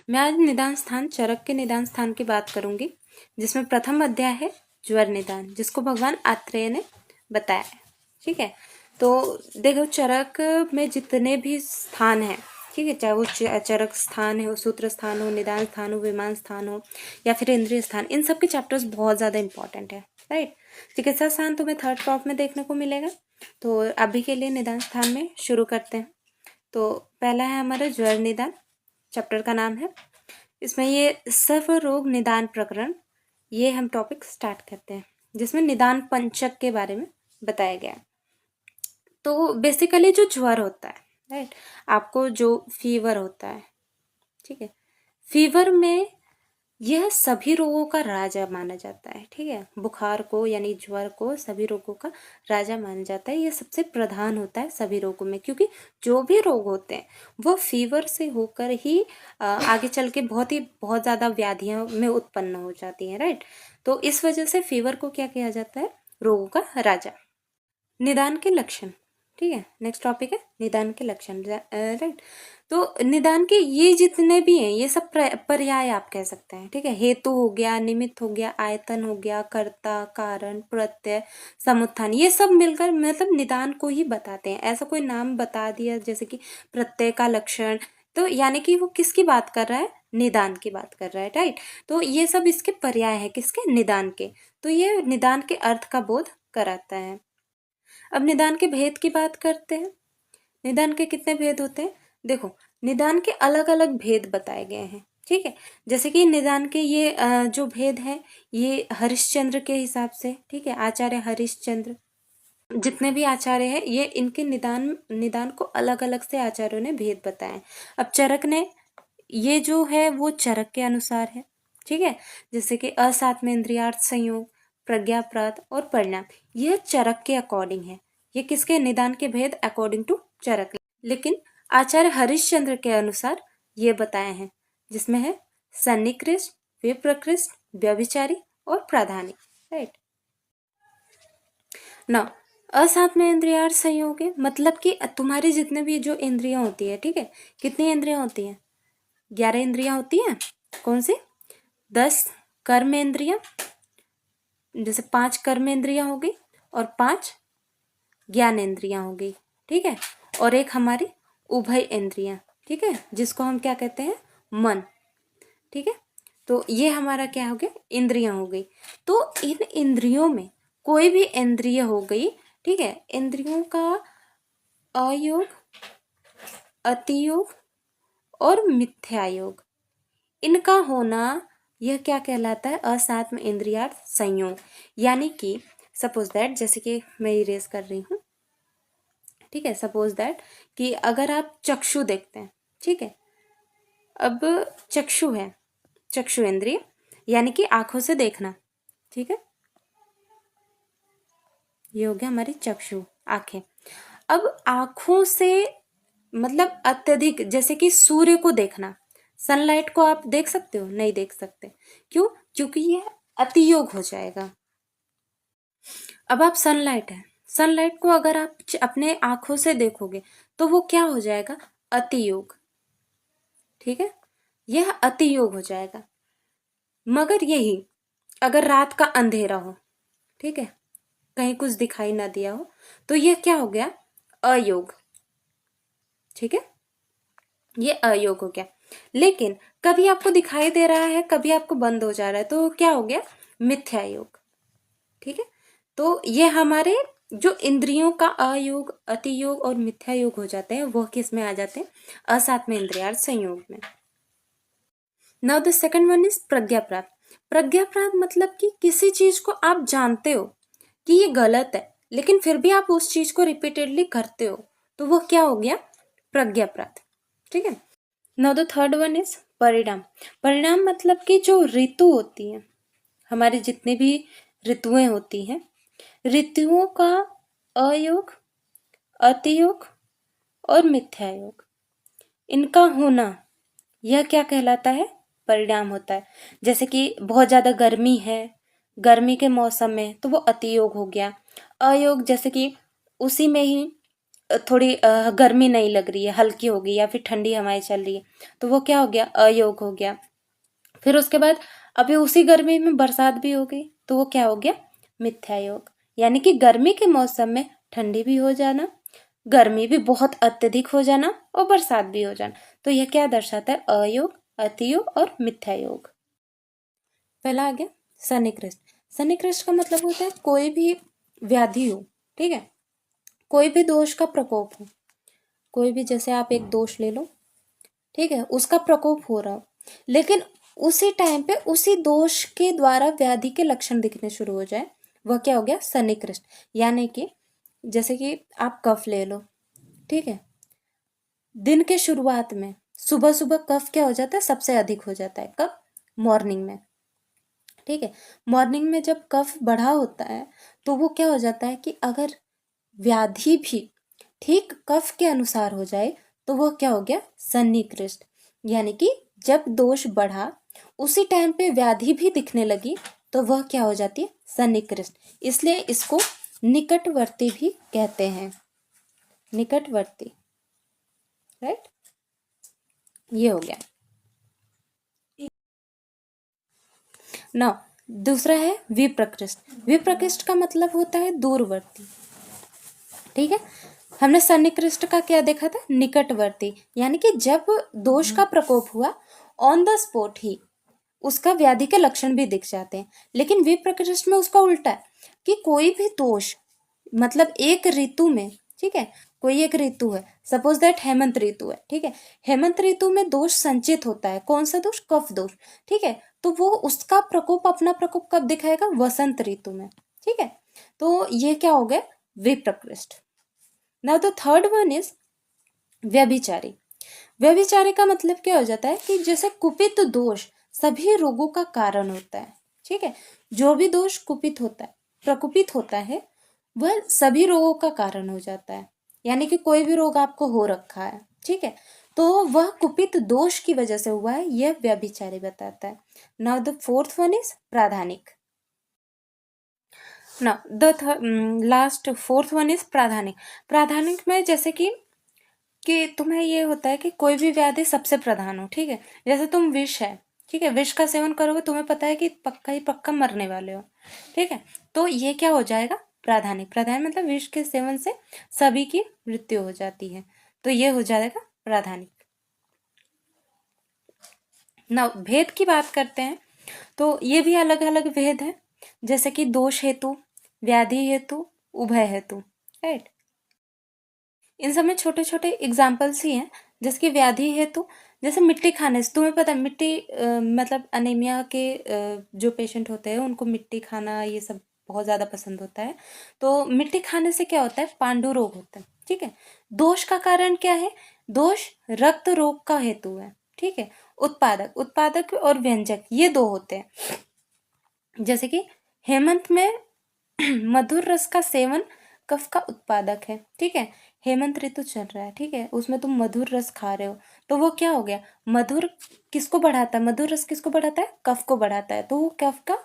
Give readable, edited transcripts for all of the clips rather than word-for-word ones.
मैं आज निदान स्थान चरक के निदान स्थान की बात करूंगी, जिसमें प्रथम अध्याय है ज्वर निदान, जिसको भगवान आत्रेय ने बताया है। ठीक है, तो देखो चरक में जितने भी स्थान हैं, ठीक है, चाहे वो चरक स्थान है, सूत्र स्थान हो, निदान स्थान हो, विमान स्थान हो या फिर इंद्रिय स्थान, इन सब के चैप्टर्स बहुत ज़्यादा इंपॉर्टेंट है। राइट, चिकित्सा स्थान तुम्हें थर्ड टॉप में देखने को मिलेगा। तो अभी के लिए निदान स्थान में शुरू करते हैं। तो पहला है हमारा ज्वर निदान, चैप्टर का नाम है। इसमें ये सर्व रोग निदान प्रकरण, ये हम टॉपिक स्टार्ट करते हैं, जिसमें निदान पंचक के बारे में बताया गया है। तो बेसिकली जो ज्वर होता है, राइट, आपको जो फीवर होता है, ठीक है, फीवर में यह सभी रोगों का राजा माना जाता है। ठीक है, बुखार को यानी ज्वर को सभी रोगों का राजा माना जाता है। यह सबसे प्रधान होता है सभी रोगों में, क्योंकि जो भी रोग होते हैं वो फीवर से होकर ही आगे चल के बहुत ज़्यादा व्याधियों में उत्पन्न हो जाती हैं। राइट, तो इस वजह से फीवर को क्या किया जाता है, रोगों का राजा। निदान के लक्षण, ठीक है, नेक्स्ट टॉपिक है निदान के लक्षण। राइट, तो निदान के ये जितने भी हैं ये सब पर्याय आप कह सकते हैं। ठीक है, हेतु हो गया, निमित्त हो गया, आयतन हो गया, कर्ता, कारण, प्रत्यय, समुत्थान, ये सब मिलकर मतलब निदान को ही बताते हैं। ऐसा कोई नाम बता दिया जैसे कि प्रत्यय का लक्षण, तो यानी कि वो किसकी बात कर रहा है, निदान की बात कर रहा है। राइट, तो ये सब इसके पर्याय है, किसके, निदान के। तो ये निदान के अर्थ का बोध कराता है। अब निदान के भेद की बात करते हैं। निदान के कितने भेद होते हैं, देखो निदान के अलग अलग भेद बताए गए हैं। ठीक है, जैसे कि निदान के ये जो भेद है ये हरिश्चंद्र के हिसाब से, ठीक है, आचार्य हरिश्चंद्र, जितने भी आचार्य हैं ये इनके निदान को अलग अलग से आचार्यों ने भेद बताए। अब चरक ने, ये जो है वो चरक के अनुसार है। ठीक है, जैसे कि असात्म इंद्रियार्थ संयोग, प्रज्ञाप्रात और परिणाम, यह चरक के अकॉर्डिंग है। ये किसके, निदान के भेद अकॉर्डिंग टू चरक। लेकिन आचार्य हरिश्चंद्र के अनुसार ये बताए हैं, जिसमें है सन्निकृष्ट, विप्रकृष्ट, व्यभिचारी और प्राधानिक। राइट, ना असात्म इंद्रियार्थ संयोग है, मतलब कि तुम्हारी जितने भी जो इंद्रियां होती है, ठीक है, कितनी इंद्रियां होती हैं, 11 इंद्रियां होती हैं। कौन सी, 10 कर्म इंद्रियां, जैसे 5 कर्म इंद्रियां हो गई और 5 ज्ञान इंद्रियां हो गई। ठीक है, और एक हमारी उभय इंद्रियां, ठीक है, जिसको हम क्या कहते हैं, मन। ठीक है, तो ये हमारा क्या हो गया, इंद्रियां हो गई। तो इन इंद्रियों में कोई भी इंद्रिय हो गई, ठीक है, इंद्रियों का अयोग, अतियोग और मिथ्यायोग, इनका होना यह क्या कहलाता है, असात्म इंद्रियार्थ संयोग। यानी कि सपोज दैट, जैसे कि मैं इरेज कर रही हूँ, ठीक है, सपोज दैट कि अगर आप चक्षु देखते हैं, ठीक है, अब चक्षु है, चक्षु इंद्रिय यानी कि आंखों से देखना। ठीक है, ये हो गया हमारी चक्षु, आंखें। अब आंखों से मतलब अत्यधिक, जैसे कि सूर्य को देखना, सनलाइट को आप देख सकते हो, नहीं देख सकते, क्यों, क्योंकि ये अतियोग हो जाएगा। अब आप सनलाइट है, सनलाइट को अगर आप अपने आंखों से देखोगे तो वो क्या हो जाएगा, अतियोग। ठीक है, यह अतियोग हो जाएगा। मगर यही अगर रात का अंधेरा हो, ठीक है, कहीं कुछ दिखाई ना दिया हो, तो यह क्या हो गया, अयोग। ठीक है, ये अयोग हो गया। लेकिन कभी आपको दिखाई दे रहा है, कभी आपको बंद हो जा रहा है, तो क्या हो गया, मिथ्या योग। ठीक है, तो ये हमारे जो इंद्रियों का अयोग, अतियोग और मिथ्या योग हो जाते हैं, वह किस में आ जाते हैं, असात्म इंद्रियार्थ संयोग में। Now the second one is प्रज्ञा प्राप्त। प्रज्ञा प्राप्त मतलब कि किसी चीज को आप जानते हो कि ये गलत है, लेकिन फिर भी आप उस चीज को रिपीटेडली करते हो, तो वो क्या हो गया, प्रज्ञा प्राप्त। ठीक है, now the third one is परिणाम। परिणाम मतलब कि जो ऋतु होती है, हमारी जितने भी ऋतुएं होती हैं, ऋतुओं का अयोग, अतियोग और मिथ्या योग, इनका होना, यह क्या कहलाता है, परिणाम होता है। जैसे कि बहुत ज्यादा गर्मी है, गर्मी के मौसम में, तो वो अतियोग हो गया। अयोग जैसे कि उसी में ही थोड़ी गर्मी नहीं लग रही है, हल्की हो गई, या फिर ठंडी हवाएं चल रही है, तो वो क्या हो गया, अयोग हो गया। फिर उसके बाद अभी उसी गर्मी में बरसात भी हो गई, तो वो क्या हो गया, मिथ्या योग। यानी कि गर्मी के मौसम में ठंडी भी हो जाना, गर्मी भी बहुत अत्यधिक हो जाना, और बरसात भी हो जाना। तो यह क्या दर्शाता है, अयोग, अतियोग और मिथ्या योग। पहला आ गया सन्निकृष्ट। सन्निकृष्ट का मतलब होता है कोई भी व्याधि हो, ठीक है, कोई भी दोष का प्रकोप हो, कोई भी, जैसे आप एक दोष ले लो, ठीक है, उसका प्रकोप हो रहा हो, लेकिन उसी टाइम पे उसी दोष के द्वारा व्याधि के लक्षण दिखने शुरू हो जाए, वह क्या हो गया, सन्निकृष्ट। यानी कि जैसे कि आप कफ ले लो, ठीक है, दिन के शुरुआत में सुबह सुबह कफ क्या हो जाता है, सबसे अधिक हो जाता है, कब, मॉर्निंग में, ठीक है। मॉर्निंग में जब कफ बढ़ा होता है तो वो क्या हो जाता है कि अगर व्याधि भी ठीक कफ के अनुसार हो जाए तो वह क्या हो गया, सन्निकृष्ट। यानी कि जब दोष बढ़ा उसी टाइम पे व्याधि भी दिखने लगी तो वह क्या हो जाती है, सन्निकृष्ट। इसलिए इसको निकटवर्ती भी कहते हैं, निकटवर्ती, राइट। ये हो गया ना। दूसरा है विप्रकृष्ट। विप्रकृष्ट का मतलब होता है दूरवर्ती, ठीक है। हमने सन्निकृष्ट का क्या देखा था, निकटवर्ती। यानी कि जब दोष का प्रकोप हुआ ऑन द स्पॉट ही उसका व्याधि के लक्षण भी दिख जाते हैं। लेकिन विप्रकृष्ट में उसका उल्टा है कि कोई भी दोष, मतलब एक ऋतु में, ठीक है, कोई एक ऋतु है, सपोज दैट हेमंत ऋतु है, ठीक है, हेमंत ऋतु में दोष संचित होता है, कौन सा दोष, कफ दोष, ठीक है, तो वो उसका प्रकोप, अपना प्रकोप कब दिखाएगा, वसंत ऋतु में, ठीक है। तो ये क्या हो गया, विप्रकृष्ट। Now the third one is व्यभिचारी। व्यभिचारी का मतलब क्या हो जाता है कि जैसे कुपित दोष सभी रोगों का कारण होता है, ठीक है, जो भी दोष कुपित होता है, प्रकुपित होता है, वह सभी रोगों का कारण हो जाता है। यानी कि कोई भी रोग आपको हो रखा है, ठीक है, तो वह कुपित दोष की वजह से हुआ है, यह व्यभिचारी बताता है। Now the fourth one is प्राधानिक। ना the last fourth one is प्राधानिक। प्राधानिक में जैसे कि तुम्हें ये होता है कि कोई भी व्याधि सबसे प्रधान हो, ठीक है, जैसे तुम विष है, ठीक है, विष का सेवन करोगे, तुम्हें पता है कि पक्का ही पक्का मरने वाले हो, ठीक है, तो ये क्या हो जाएगा, प्राधानिक। प्राधानिक मतलब विष के सेवन से सभी की मृत्यु हो जाती है, तो ये हो जाएगा प्राधानिक। ना भेद की बात करते हैं तो ये भी अलग अलग भेद है, जैसे कि दोष हेतु, व्याधि हेतु, उभय हेतु, राइट। इन सब में छोटे छोटे एग्जाम्पल्स ही हैं। जैसे कि व्याधि हेतु, जैसे मिट्टी खाने से, तुम्हें पता है मिट्टी मतलब अनीमिया के जो पेशेंट होते हैं उनको मिट्टी खाना ये सब बहुत ज़्यादा पसंद होता है। तो मिट्टी खाने से क्या होता है, पांडु रोग होता है, ठीक है। दोष का कारण क्या है, दोष रक्त रोग का हेतु है, ठीक है। उत्पादक, उत्पादक और व्यंजक ये दो होते हैं। जैसे कि हेमंत में मधुर रस का सेवन कफ का उत्पादक है, ठीक है। हेमंत ऋतु चल रहा है, ठीक है, उसमें तुम मधुर रस खा रहे हो, तो वो क्या हो गया, मधुर किसको बढ़ाता है, मधुर रस किसको बढ़ाता है, कफ को बढ़ाता है, तो वो कफ का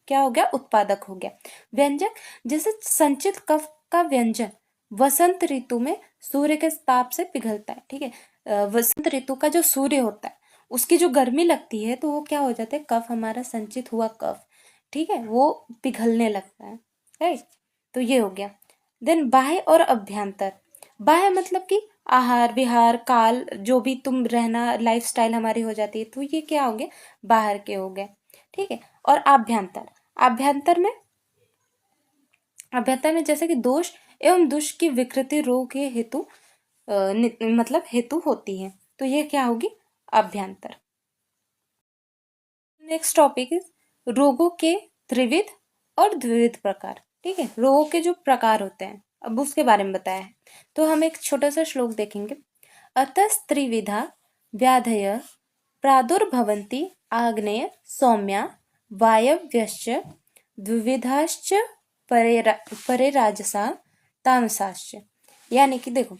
क्या हो गया, उत्पादक हो गया। व्यंजक, जैसे संचित कफ का व्यंजन वसंत ऋतु में सूर्य के ताप से पिघलता है, ठीक है। वसंत ऋतु का जो सूर्य होता है उसकी जो गर्मी लगती है तो वो क्या हो जाता है, कफ, हमारा संचित हुआ कफ, ठीक है, वो पिघलने लगता है, राइट। तो ये हो गया। देन बाह्य और अभ्यंतर। बाह्य मतलब कि आहार विहार काल, जो भी तुम रहना, लाइफस्टाइल हमारी हो जाती है, तो ये क्या हो गया, बाहर के हो गए, ठीक है। और आभ्यंतर, आभ्यंतर में, अभ्यंतर में जैसे कि दोष एवं दुष्ट की विकृति रोग के हेतु मतलब हेतु होती है, तो ये क्या होगी, अभ्यंतर। नेक्स्ट टॉपिक इज रोगों के त्रिविध और द्विविध प्रकार, ठीक है, रोगों के जो प्रकार होते हैं अब उसके बारे में बताया है। तो हम एक छोटा सा श्लोक देखेंगे। अतस्त्रिविधा व्याधय प्रादुर्भवन्ति आग्नेय सौम्या वायव्यश्च द्विविधाश्च परे राजसा तामसाश्च। यानी कि देखो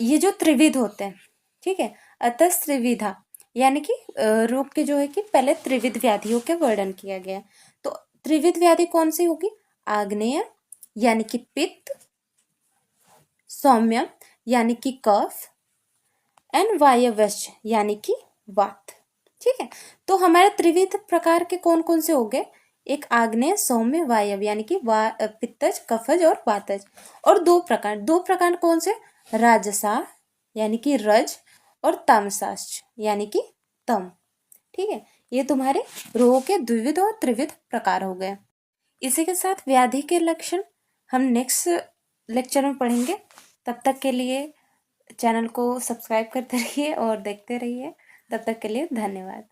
ये जो त्रिविध होते हैं, ठीक है, अतस्त्रिविधा यानी कि रोग के जो है कि पहले त्रिविध व्याधियों का वर्णन किया गया। तो त्रिविध व्याधि कौन सी होगी, आग्नेय यानी कि पित्त, सौम्य यानी कि कफ, एंड वायव्यश्च यानी कि वात। ठीक है, तो हमारे त्रिविध प्रकार के कौन कौन से हो गए? एक आग्नेय, सौम्य, वायव्य यानी कि पित्तज, कफज और वातज। और दो प्रकार कौन से? राजसा यानी कि रज और तामसाश्च यानी कि तम। ठीक है, ये तुम्हारे रोगों के द्विविध और त्रिविध प्रकार हो गए। इसी के साथ व्याधि के लक्षण हम नेक्स्ट लेक्चर में पढ़ेंगे। तब तक के लिए चैनल को सब्सक्राइब करते रहिए और देखते रहिए। तब तक के लिए धन्यवाद।